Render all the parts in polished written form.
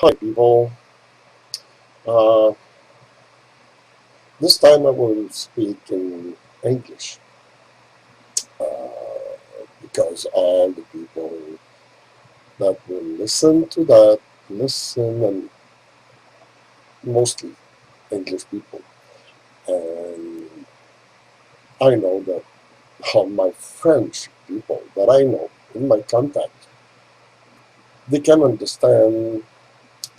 Hi people, uh, this time I will speak in English because all the people that will listen to that listen and mostly English people. And I know that all my French people that I know in my contact, they can understand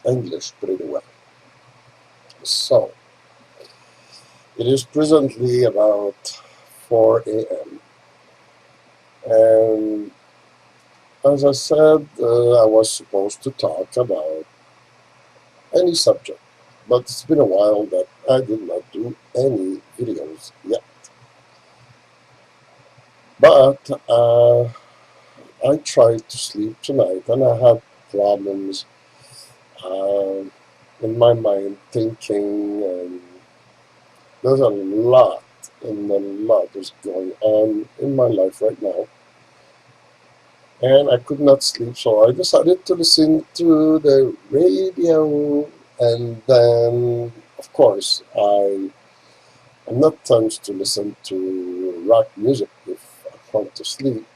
English pretty well. So it is presently about 4 a.m. and as I said, I was supposed to talk about any subject, but it's been a while that I did not do any videos yet. But I tried to sleep tonight and I had problems uh, in my mind thinking, and there's a lot and a lot is going on in my life right now. And I could not sleep, so I decided to listen to the radio. And then, of course, I'm not tends to listen to rock music if I want to sleep.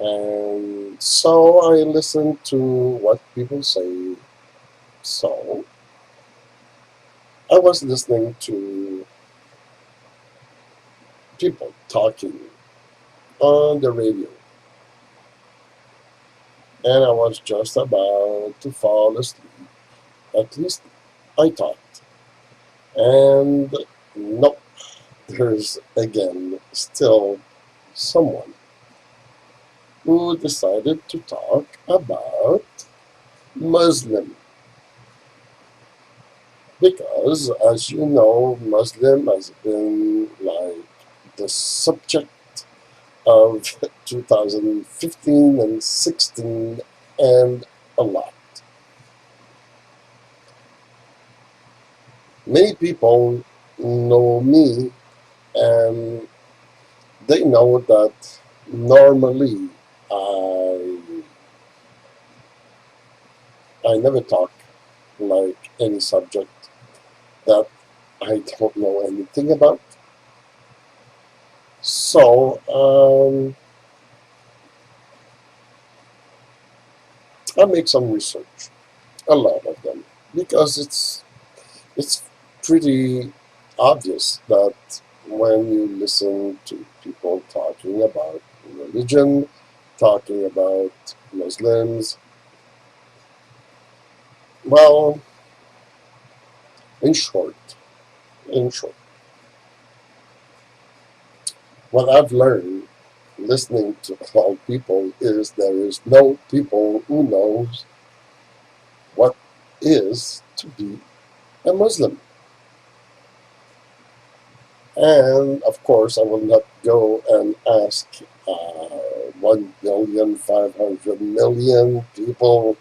And so I listen to what people say. So I was listening to people talking on the radio, and I was just about to fall asleep. At least I thought. And nope, there's again still someone who decided to talk about Muslim. Because, as you know, Muslim has been like the subject of 2015 and 16 and a lot. Many people know me and they know that normally I I never talk like any subject that I don't know anything about. So I make some research, a lot of them, because it's pretty obvious that when you listen to people talking about religion, talking about Muslims, well, in short, in short, what I've learned listening to all people is there is no people who knows what is to be a Muslim. And of course, I will not go and ask 1,500,000,000 people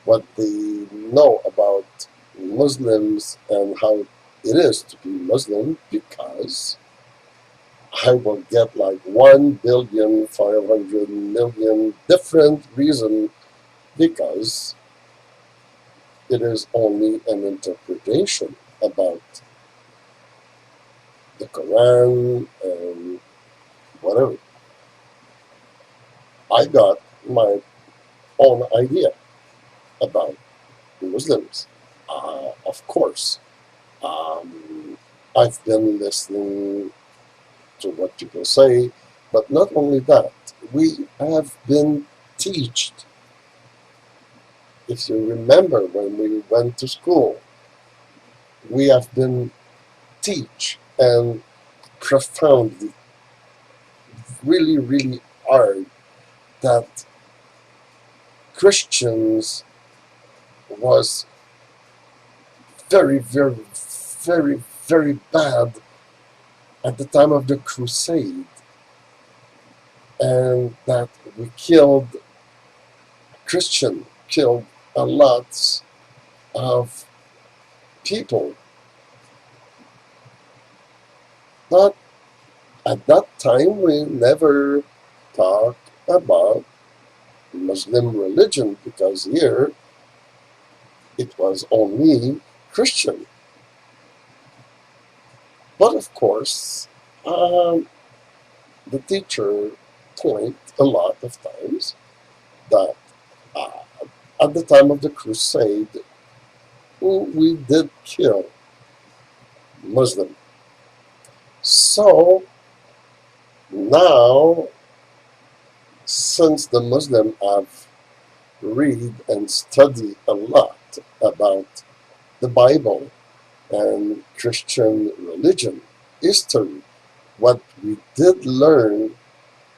what they know about Muslims and how it is to be Muslim, because I will get like 1,500,000,000 different reasons, because it is only an interpretation about the Quran and whatever. I got my own idea about Muslims. Of course, I've been listening to what people say, but not only that, we have been taught. If you remember when we went to school, we have been taught and profoundly, really, really hard that Christians was very, very, very, very bad at the time of the crusade, and that we killed Christian, killed a lot of people. But at that time, we never talked about Muslim religion, because here it was only Christian. But of course, the teacher point a lot of times that uh, at the time of the crusade, we did kill Muslim. So now, since the Muslim have read and study a lot about the Bible and Christian religion history, what we did learn,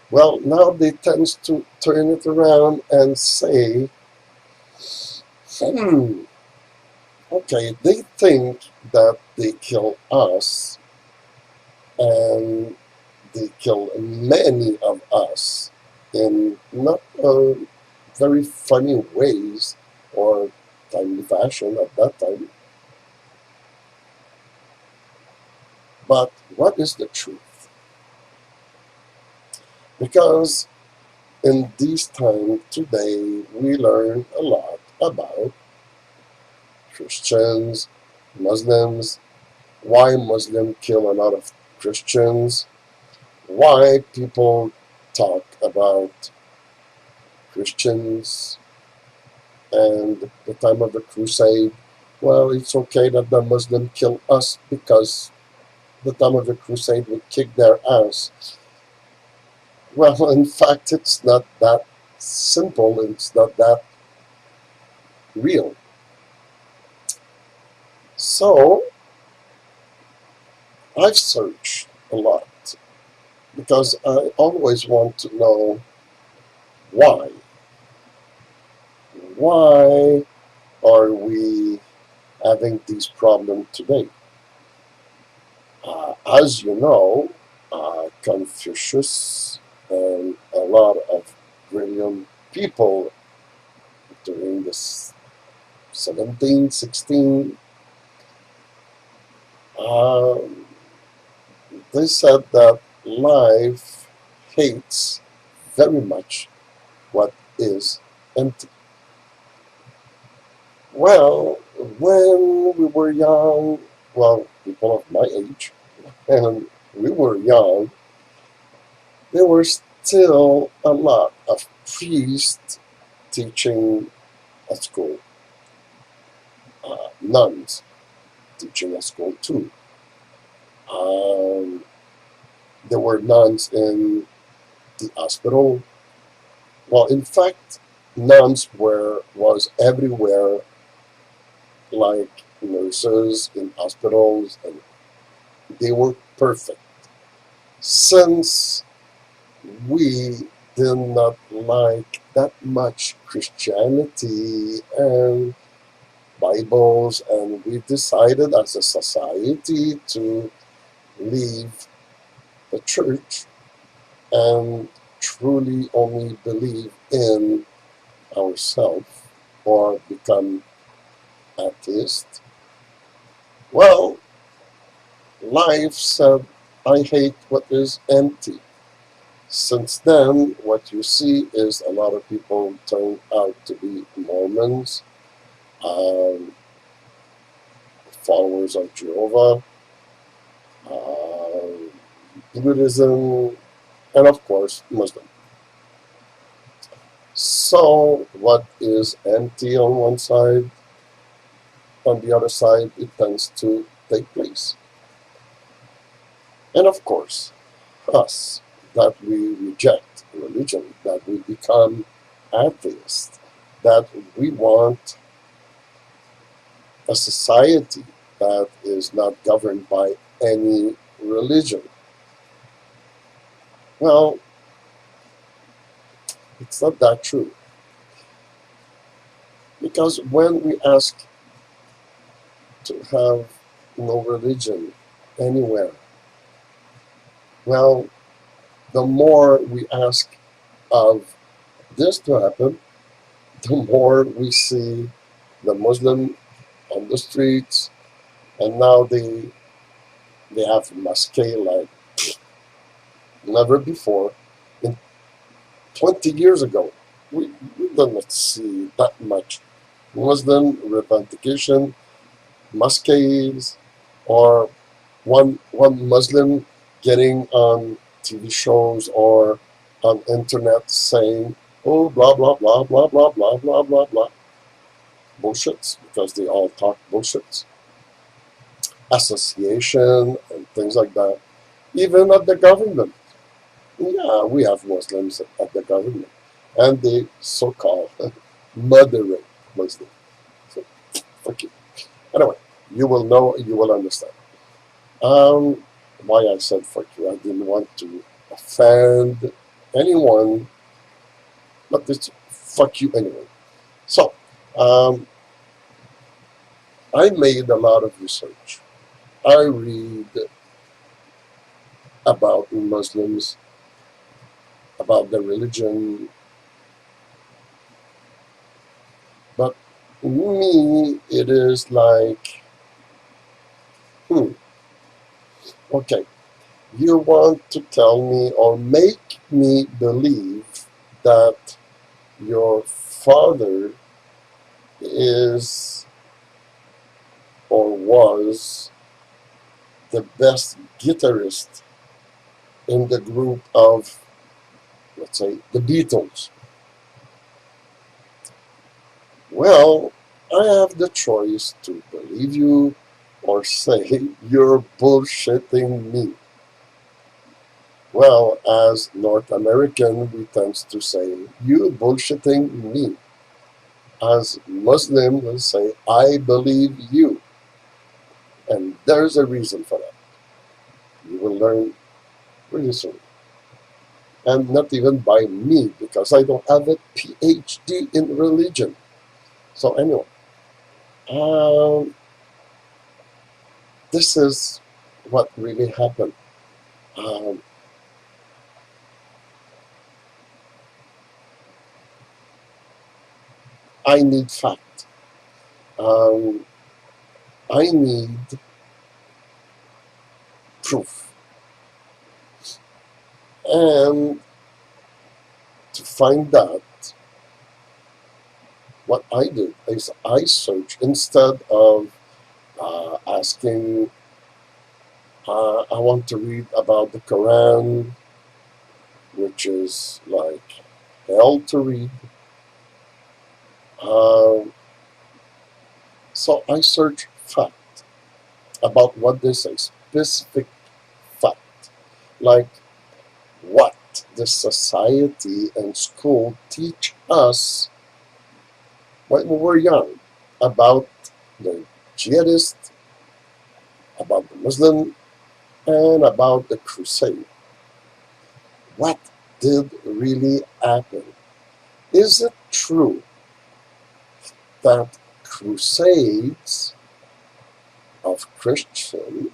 well, now they tend to turn it around and say, hmm, okay, they think that they kill us and they kill many of us in not very funny ways or timely fashion at that time. But what is the truth? Because in this time today, we learn a lot about Christians, Muslims, why Muslims kill a lot of Christians, why people talk about Christians and the time of the crusade. Well, it's okay that the Muslim kill us because the time of the crusade would kick their ass. Well, in fact, it's not that simple. It's not that real. So I've searched a lot because I always want to know why. Why are we having these problems today? As you know, Confucius and a lot of brilliant people during the 17, 16, um, they said that life hates very much what is empty. Well, when we were young, well, people of my age, and we were young, there were still a lot of priests teaching at school, nuns teaching at school too. Um, there were nuns in the hospital. Well, in fact, nuns was everywhere, like nurses in hospitals, and they were perfect. Since we did not like that much Christianity and Bibles, and we decided as a society to leave the church and truly only believe in ourselves or become atheist. Well, life said, I hate what is empty. Since then, what you see is a lot of people turn out to be Mormons, um, followers of Jehovah, uh, Buddhism, and of course, Muslim. So, what is empty on one side, on the other side, it tends to take place. And of course, us, that we reject religion, that we become atheists, that we want a society that is not governed by any religion. Well, it's not that true. Because when we ask to have no religion anywhere, well, the more we ask of this to happen, the more we see the Muslim on the streets, and now they have mosque like never before. In 20 years ago, we did not see that much Muslim revendication, masquerades, or one Muslim getting on TV shows or on internet saying, oh, blah, blah, blah, blah, blah, blah, blah, blah, blah. Bullshits, because they all talk bullshits. Association and things like that. Even at the government. Yeah, we have Muslims at the government. And they so-called moderate Muslim. So, fuck you. Anyway, you will know, you will understand. Um, why I said fuck you. I didn't want to offend anyone, but it's fuck you anyway. So, um, I made a lot of research. I read about Muslims, about their religion, but me, it is like, hmm, okay, you want to tell me or make me believe that your father is or was the best guitarist in the group of, let's say, the Beatles. Well, I have the choice to believe you or say you're bullshitting me. Well, as North American, we tend to say, you bullshitting me. As Muslim, we say, I believe you. And there's a reason for that. You will learn really soon. And not even by me, because I don't have a PhD in religion. So anyway, um, this is what really happened. Um, I need fact. Um, I need proof. And to find out, what I did is I searched instead of asking, I want to read about the Quran, which is like hell to read. Um, so I searched fact about what they say, specific fact, like what the society and school teach us when we were young about the jihadist, about the Muslim, and about the crusade. What did really happen? Is it true that crusades of Christian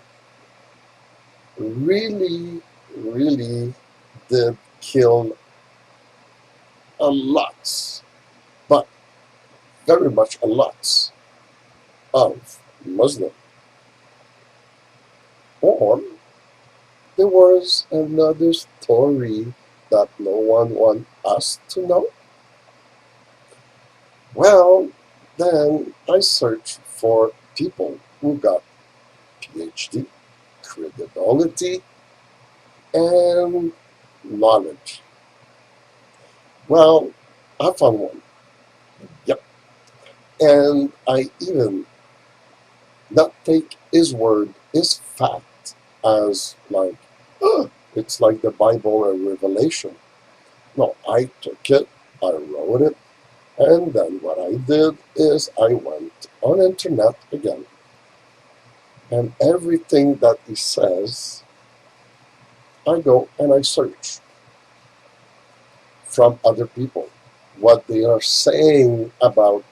really, really did kill a lot, but very much a lot of Muslim? Or there was another story that no one wants us to know? Well, then I searched for people who got PhD, credibility, and knowledge. Well, I found one. Yep. And I even not take his word, his fact, as like, oh, it's like the Bible or Revelation. No, I took it, I wrote it, and then what I did is I went on internet again, and everything that he says, I go and I search from other people what they are saying about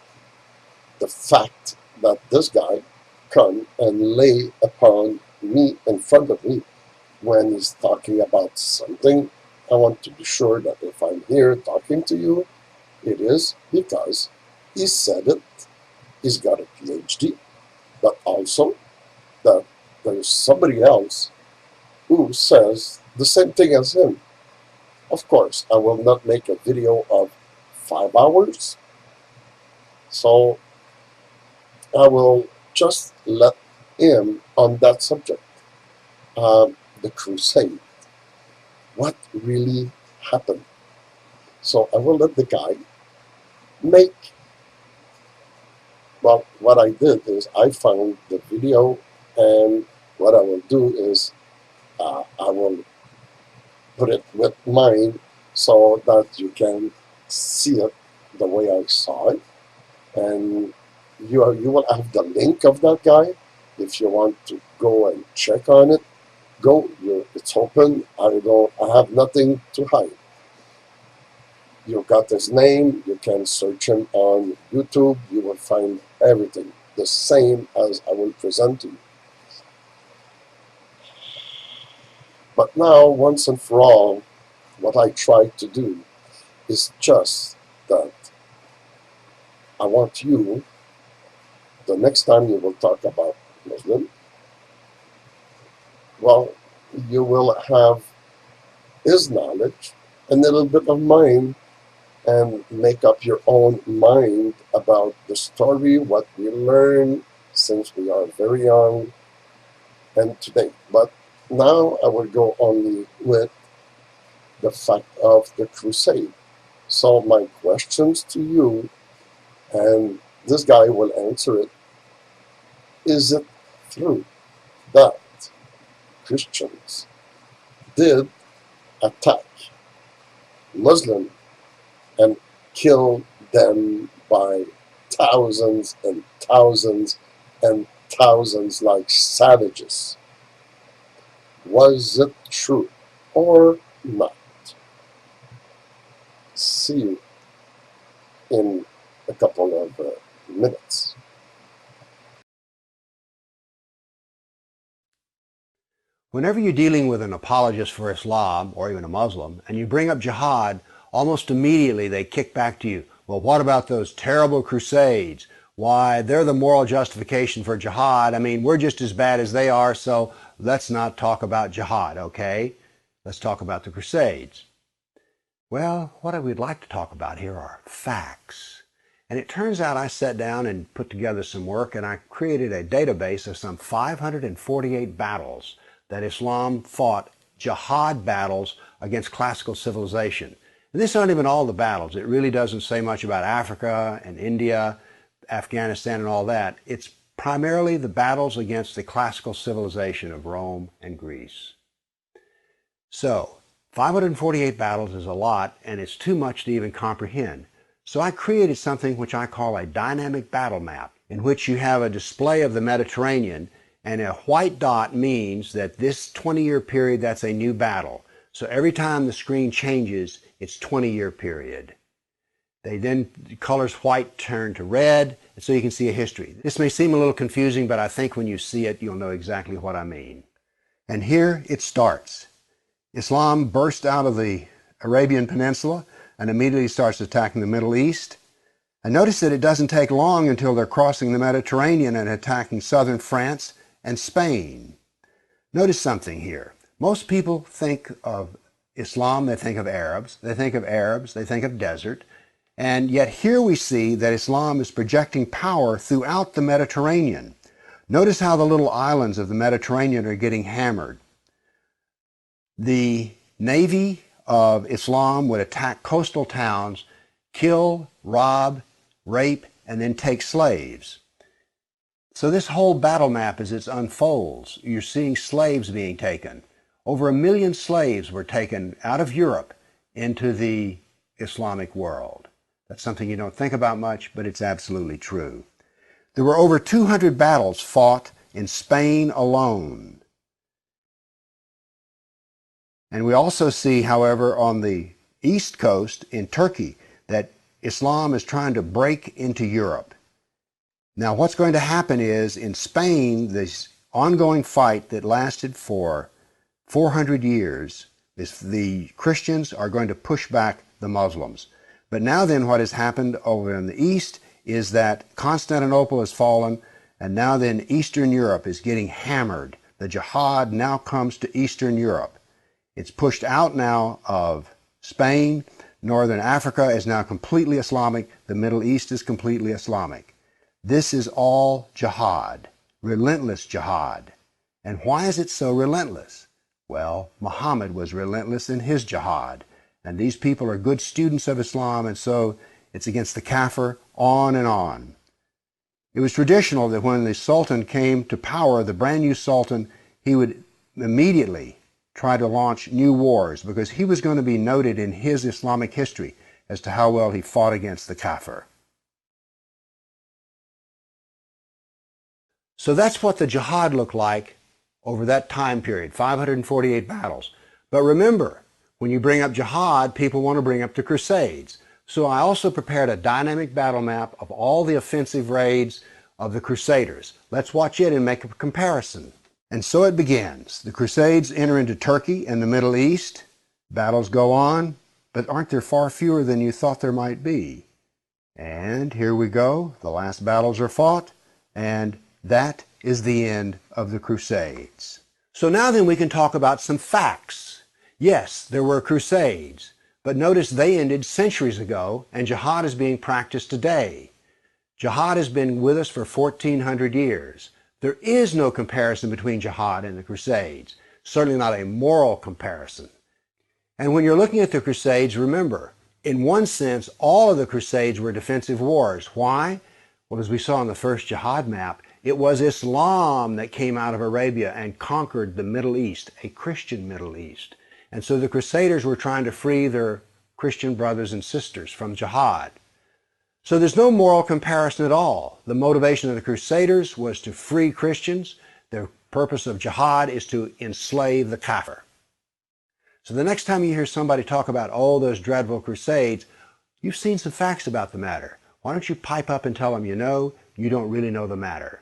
the fact that this guy come and lay upon me in front of me when he's talking about something. I want to be sure that if I'm here talking to you, it is because he said it, he's got a PhD, but also that there's somebody else who says the same thing as him. Of course, I will not make a video of 5 hours. So I will just let in on that subject. The crusade. What really happened? So I will let the guy make. Well, what I did is I found the video, and what I will do is I will put it with mine so that you can see it the way I saw it, and you will have the link of that guy if you want to go and check on it. Go, it's open. I have nothing to hide. You got his name. You can search him on YouTube. You will find everything the same as I will present to you. But now, once and for all, what I try to do is just that I want you, the next time you will talk about Muslim, well, you will have his knowledge and a little bit of mine, and make up your own mind about the story, what we learn since we are very young and today. But now I will go only with the fact of the crusade. So my questions to you, and this guy will answer it, is it true that Christians did attack Muslims and kill them by thousands and thousands and thousands like savages? Was it true or not? See you in a couple of minutes. Whenever you're dealing with an apologist for Islam or even a Muslim and you bring up jihad, almost immediately they kick back to you. Well, what about those terrible crusades? Why, they're the moral justification for jihad. I mean, we're just as bad as they are, so let's not talk about jihad, okay? Let's talk about the crusades. Well, what I would like to talk about here are facts. And it turns out I sat down and put together some work, and I created a database of some 548 battles that Islam fought, jihad battles against classical civilization. And this aren't even all the battles. It really doesn't say much about Africa and India, Afghanistan and all that. It's primarily the battles against the classical civilization of Rome and Greece. So, 548 battles is a lot, and it's too much to even comprehend. So I created something which I call a dynamic battle map, in which you have a display of the Mediterranean, and a white dot means that this 20-year period, that's a new battle. So every time the screen changes, it's 20-year period. The colors white turn to red, and so you can see a history. This may seem a little confusing, but I think when you see it, you'll know exactly what I mean. And here it starts. Islam burst out of the Arabian Peninsula and immediately starts attacking the Middle East. And notice that it doesn't take long until they're crossing the Mediterranean and attacking southern France and Spain. Notice something here. Most people think of Islam, they think of Arabs, they think of desert, and yet here we see that Islam is projecting power throughout the Mediterranean. Notice how the little islands of the Mediterranean are getting hammered. The navy of Islam would attack coastal towns, kill, rob, rape, and then take slaves. So this whole battle map, as it unfolds, you're seeing slaves being taken. Over 1 million slaves were taken out of Europe into the Islamic world. That's something you don't think about much, but it's absolutely true. There were over 200 battles fought in Spain alone. And we also see, however, on the east coast in Turkey, that Islam is trying to break into Europe. Now, what's going to happen is, in Spain, this ongoing fight that lasted for 400 years, the Christians are going to push back the Muslims. But now then, what has happened over in the east is that Constantinople has fallen, and now then Eastern Europe is getting hammered. The jihad now comes to Eastern Europe. It's pushed out now of Spain. Northern Africa is now completely Islamic. The Middle East is completely Islamic. This is all jihad, relentless jihad. And why is it so relentless? Well, Muhammad was relentless in his jihad, and these people are good students of Islam, and so it's against the kafir, on and on. It was traditional that when the Sultan came to power, the brand new Sultan, he would immediately try to launch new wars because he was going to be noted in his Islamic history as to how well he fought against the kafir. So that's what the jihad looked like over that time period, 548 battles. But remember, when you bring up jihad, people want to bring up the Crusades. So I also prepared a dynamic battle map of all the offensive raids of the Crusaders. Let's watch it and make a comparison. And so it begins. The Crusades enter into Turkey and the Middle East. Battles go on, but aren't there far fewer than you thought there might be? And here we go. The last battles are fought, and that is the end of the Crusades. So now then we can talk about some facts. Yes, there were Crusades, but notice they ended centuries ago, and jihad is being practiced today. Jihad has been with us for 1,400 years. There is no comparison between jihad and the Crusades, certainly not a moral comparison. And when you're looking at the Crusades, remember, in one sense, all of the Crusades were defensive wars. Why? Well, as we saw on the first jihad map, it was Islam that came out of Arabia and conquered the Middle East, a Christian Middle East. And so the Crusaders were trying to free their Christian brothers and sisters from jihad. So there's no moral comparison at all. The motivation of the Crusaders was to free Christians. The purpose of jihad is to enslave the kafir. So the next time you hear somebody talk about, oh, those dreadful Crusades, you've seen some facts about the matter. Why don't you pipe up and tell them you know, you don't really know the matter.